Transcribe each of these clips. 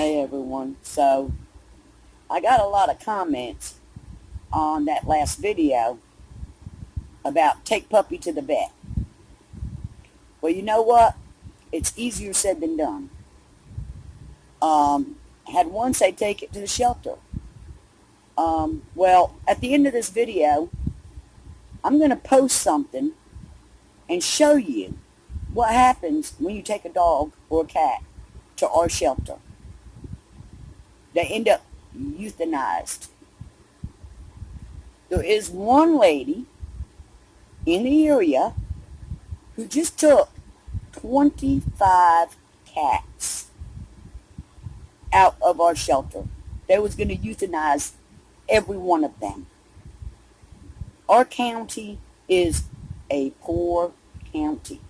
Hey everyone, so I got a lot of comments on that last video about take puppy to the vet. Well, you know what? It's easier said than done. Had one say take it to the shelter. Well, at the end of this video, I'm going to post something and show you what happens when you take a dog or a cat to our shelter. They end up euthanized. There is one lady in the area who just took 25 cats out of our shelter. They was going to euthanize every one of them. Our county is a poor county.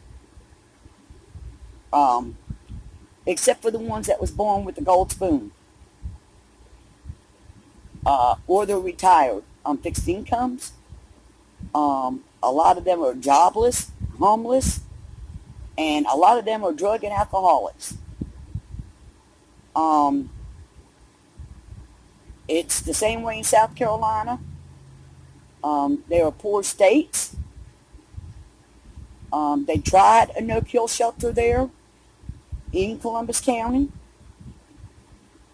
Except for the ones that was born with the gold spoon. Or they're retired on fixed incomes. A lot of them are jobless, homeless, and a lot of them are drug and alcoholics. It's the same way in South Carolina. They are poor states. They tried a no-kill shelter there in Columbus County.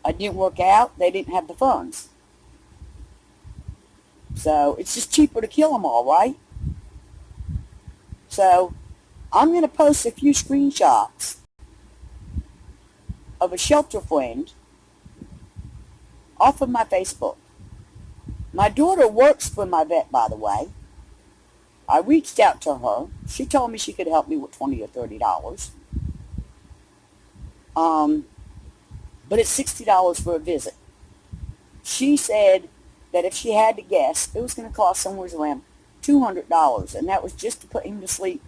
It didn't work out. They didn't have the funds. So it's just cheaper to kill them all, right? So I'm going to post a few screenshots of a shelter friend off of my Facebook. My daughter works for my vet, by the way. I reached out to her. She told me she could help me with $20 or $30. But it's $60 for a visit. She said that if she had to guess, it was going to cost somewhere around $200, and that was just to put him to sleep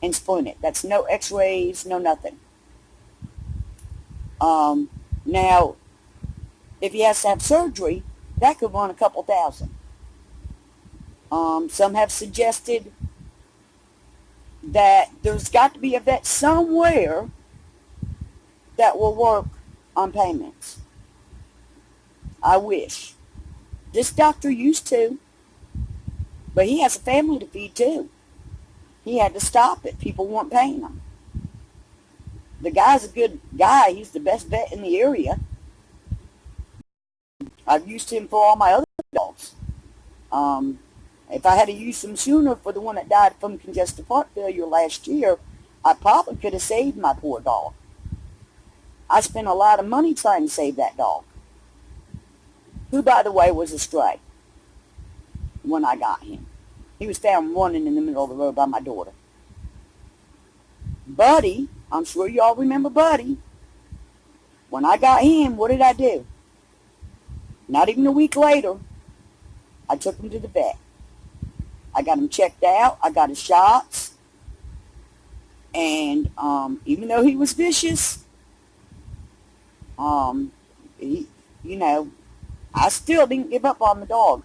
and spoon it. That's no x-rays, no nothing. Now, if he has to have surgery, that could run a couple thousand. Some have suggested that there's got to be a vet somewhere that will work on payments. I wish. This doctor used to, but he has a family to feed too. He had to stop it. People weren't paying him. The guy's a good guy. He's the best vet in the area. I've used him for all my other dogs. If I had to use him sooner for the one that died from congestive heart failure last year, I probably could have saved my poor dog. I spent a lot of money trying to save that dog, who, by the way, was a stray when I got him. He was found running in the middle of the road by my daughter. Buddy, I'm sure you all remember Buddy. When I got him, what did I do? Not even a week later, I took him to the vet. I got him checked out. I got his shots. And even though he was vicious, I still didn't give up on the dog.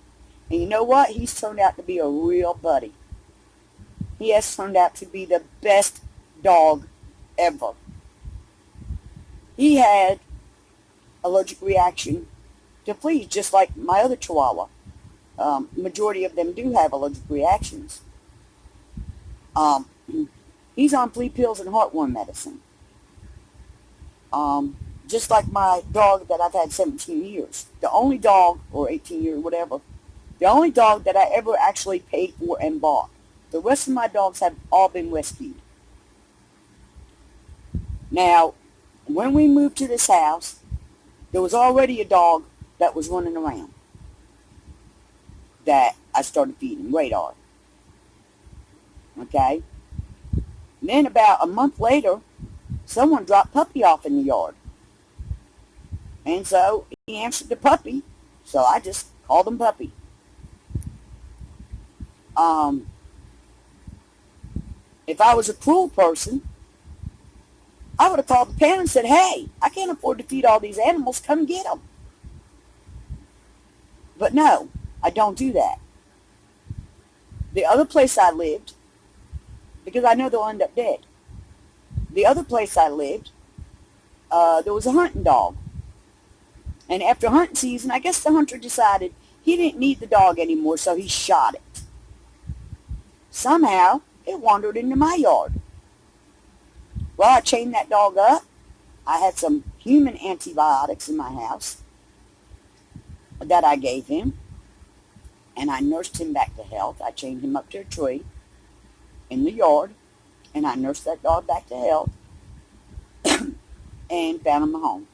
And you know what? He's turned out to be a real buddy. He has turned out to be the best dog ever. He had allergic reaction to fleas, just like my other Chihuahua. Majority of them do have allergic reactions. He's on flea pills and heartworm medicine. Just like my dog that I've had 17 years. The only dog, or 18 years, whatever, the only dog that I ever actually paid for and bought. The rest of my dogs have all been rescued. Now, when we moved to this house, there was already a dog that was running around that I started feeding, Radar. Okay? And then about a month later, someone dropped Puppy off in the yard. And so he answered the puppy, so I just called him Puppy. If I was a cruel person, I would have called the pen and said, hey, I can't afford to feed all these animals, come get them. But no, I don't do that. The other place I lived, because I know they'll end up dead. The other place I lived, there was a hunting dog. And after hunting season, I guess the hunter decided he didn't need the dog anymore, so he shot it. Somehow, it wandered into my yard. Well, I chained that dog up. I had some human antibiotics in my house that I gave him, and I nursed him back to health. I chained him up to a tree in the yard, and I nursed that dog back to health and found him a home.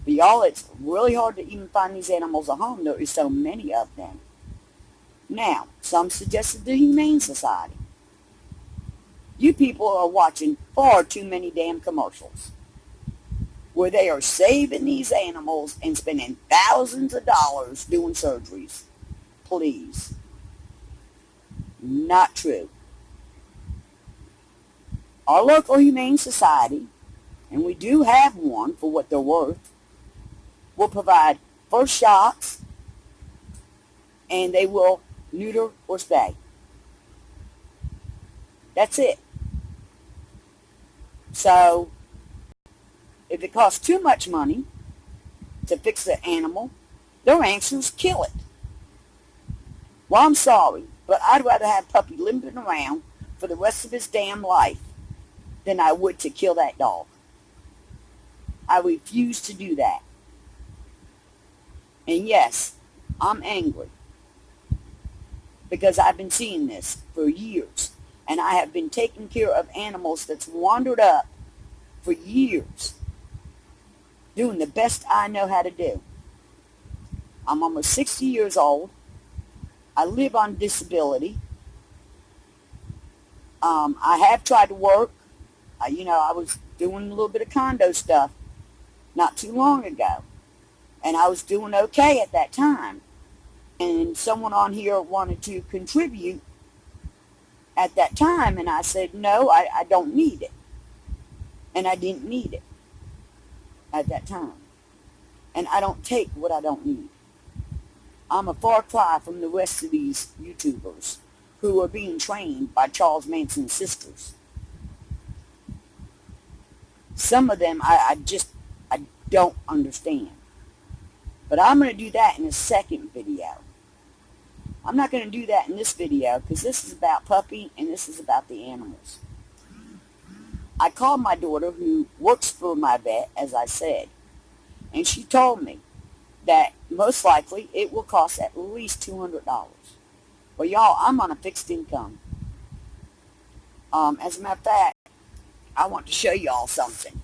But y'all, it's really hard to even find these animals a home. There is so many of them. Now, some suggested the Humane Society. You people are watching far too many damn commercials where they are saving these animals and spending thousands of dollars doing surgeries. Please. Not true. Our local Humane Society, and we do have one for what they're worth, will provide first shots, and they will neuter or spay. That's it. So, if it costs too much money to fix the animal, their answer is kill it. Well, I'm sorry, but I'd rather have Puppy limping around for the rest of his damn life than I would to kill that dog. I refuse to do that. And yes, I'm angry because I've been seeing this for years, and I have been taking care of animals that's wandered up for years, doing the best I know how to do. I'm almost 60 years old. I live on disability. I have tried to work. I was doing a little bit of condo stuff not too long ago, and I was doing okay at that time. And someone on here wanted to contribute at that time, and I said, no, I don't need it. And I didn't need it at that time. And I don't take what I don't need. I'm a far cry from the rest of these YouTubers who are being trained by Charles Manson's sisters. Some of them I don't understand. But I'm going to do that in a second video. I'm not going to do that in this video because this is about Puppy and this is about the animals. I called my daughter who works for my vet, as I said, and she told me that most likely it will cost at least $200. Well, y'all, I'm on a fixed income. As a matter of fact, I want to show y'all something.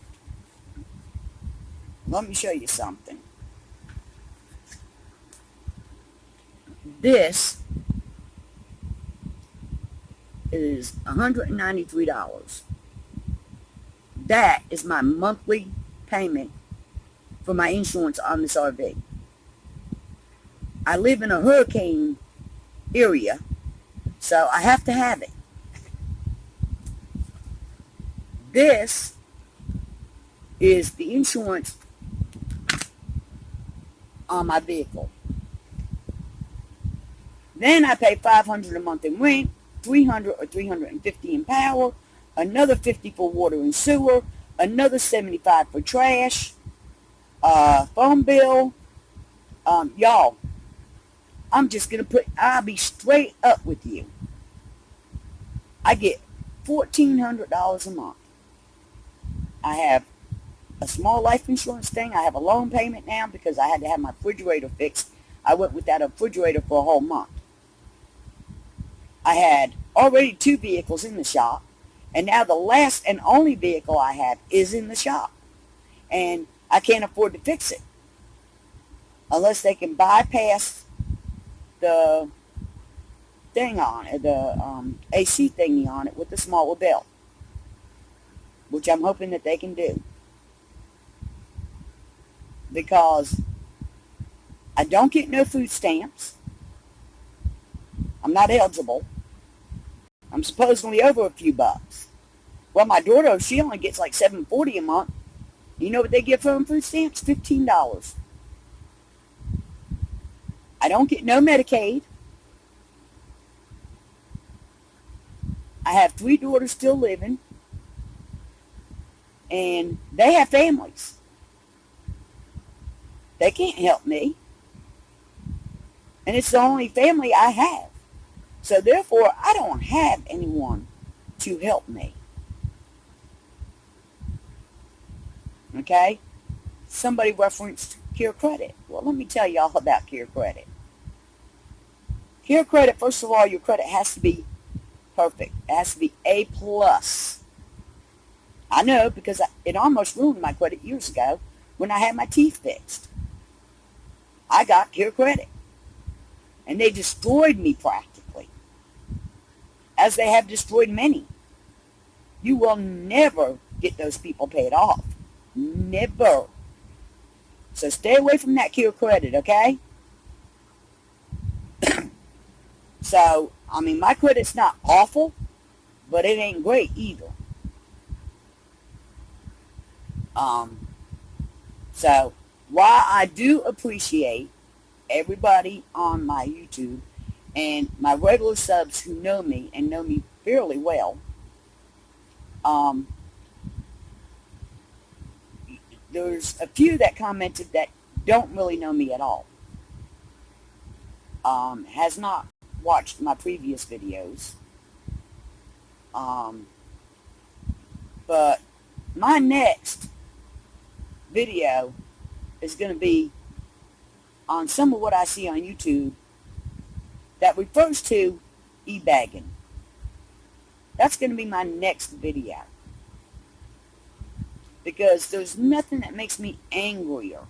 Let me show you something. This is $193. That is my monthly payment for my insurance on this RV. I live in a hurricane area, so I have to have it. This is the insurance on my vehicle. Then I pay $500 a month in rent, $300 or $350 in power, another $50 for water and sewer, another $75 for trash, phone bill. Y'all, I'll be straight up with you. I get $1,400 a month. I have a small life insurance thing. I have a loan payment now because I had to have my refrigerator fixed. I went without a refrigerator for a whole month. I had already 2 vehicles in the shop, and now the last and only vehicle I have is in the shop. And I can't afford to fix it unless they can bypass the thing on it, the AC thingy on it with the smaller belt, which I'm hoping that they can do. Because I don't get no food stamps. I'm not eligible. I'm supposedly over a few bucks. Well, my daughter, she only gets like $7.40 a month. You know what they give her in food stamps? $15. I don't get no Medicaid. I have 3 daughters still living. And they have families. They can't help me. And it's the only family I have. So therefore, I don't have anyone to help me. Okay? Somebody referenced Care Credit. Well, let me tell you all about Care Credit. Care Credit, first of all, your credit has to be perfect. It has to be A+. I know, because it almost ruined my credit years ago when I had my teeth fixed. I got Care Credit. And they destroyed me practically, as they have destroyed many. You will never get those people paid off. Never. So stay away from that Care Credit, okay? So, I mean, my credit's not awful, but it ain't great either. So, while I do appreciate everybody on my YouTube and my regular subs who know me and know me fairly well, there's a few that commented that don't really know me at all. Has not watched my previous videos. But my next video is going to be on some of what I see on YouTube that refers to e-bagging. That's going to be my next video. Because there's nothing that makes me angrier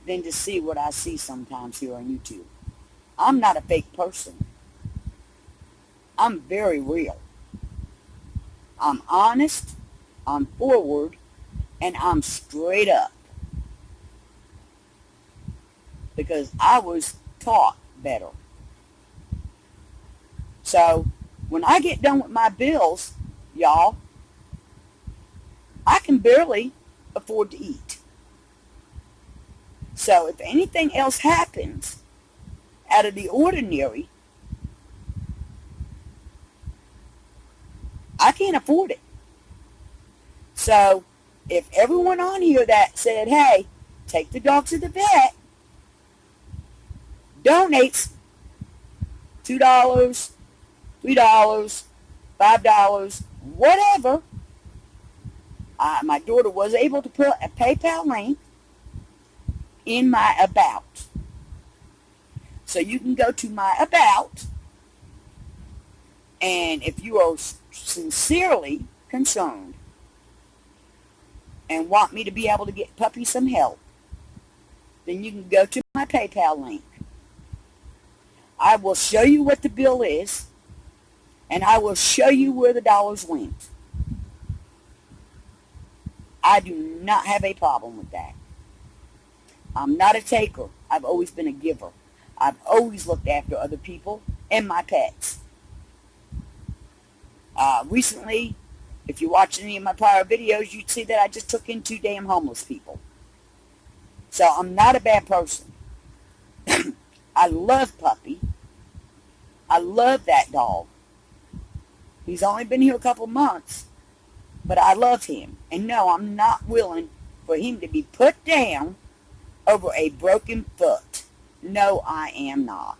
than to see what I see sometimes here on YouTube. I'm not a fake person. I'm very real. I'm honest, I'm forward, and I'm straight up. Because I was taught better. So, when I get done with my bills, y'all, I can barely afford to eat. So, if anything else happens out of the ordinary, I can't afford it. So, if everyone on here that said, hey, take the dog to the vet, donates $2, $3, $5, whatever, my daughter was able to put a PayPal link in my About. So you can go to my About, and if you are sincerely concerned and want me to be able to get Puppy some help, then you can go to my PayPal link. I will show you what the bill is, and I will show you where the dollars went. I do not have a problem with that. I'm not a taker. I've always been a giver. I've always looked after other people and my pets. Recently, if you watch any of my prior videos, you'd see that I just took in 2 damn homeless people. So I'm not a bad person. I love Puppy. I love that dog. He's only been here a couple months, but I love him. And no, I'm not willing for him to be put down over a broken foot. No, I am not.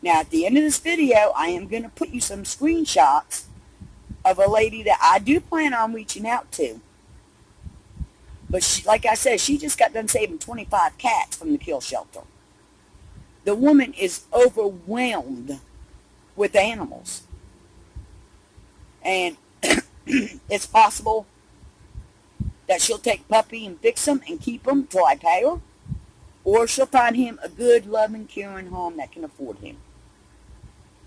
Now, at the end of this video, I am going to put you some screenshots of a lady that I do plan on reaching out to. But she, like I said, she just got done saving 25 cats from the kill shelter. The woman is overwhelmed with animals. And it's possible that she'll take Puppy and fix him and keep him till I pay her. Or she'll find him a good, loving, caring home that can afford him.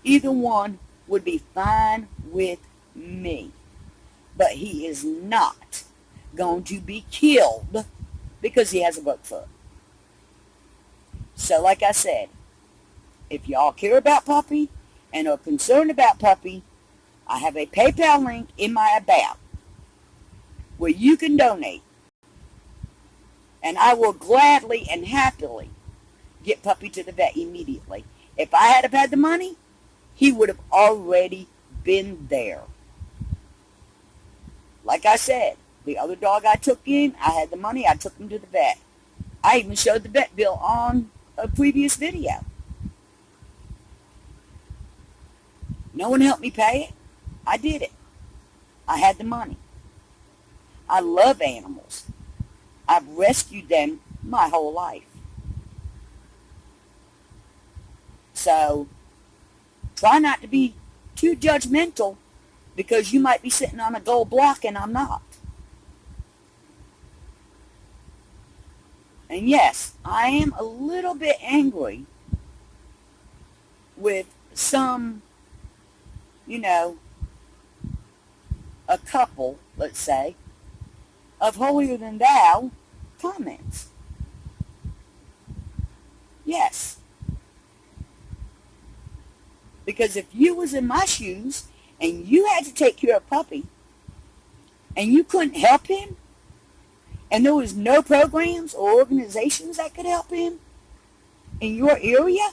Either one would be fine with me. But he is not going to be killed because he has a broke foot. So like I said, if y'all care about Puppy and are concerned about Puppy, I have a PayPal link in my About where you can donate. And I will gladly and happily get Puppy to the vet immediately. If I had had the money, he would have already been there. Like I said, The other dog I took in, I had the money, I took him to the vet. I even showed the vet bill on a previous video. No one helped me pay it. I did it. I had the money. I love animals. I've rescued them my whole life. So, try not to be too judgmental because you might be sitting on a gold block and I'm not. And yes, I am a little bit angry with some, a couple, let's say, of holier than thou comments. Yes. Because if you was in my shoes and you had to take care of a puppy and you couldn't help him and there was no programs or organizations that could help him in your area,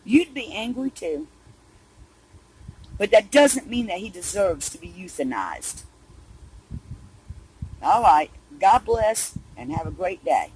you'd be angry too. But that doesn't mean that he deserves to be euthanized. All right. God bless and have a great day.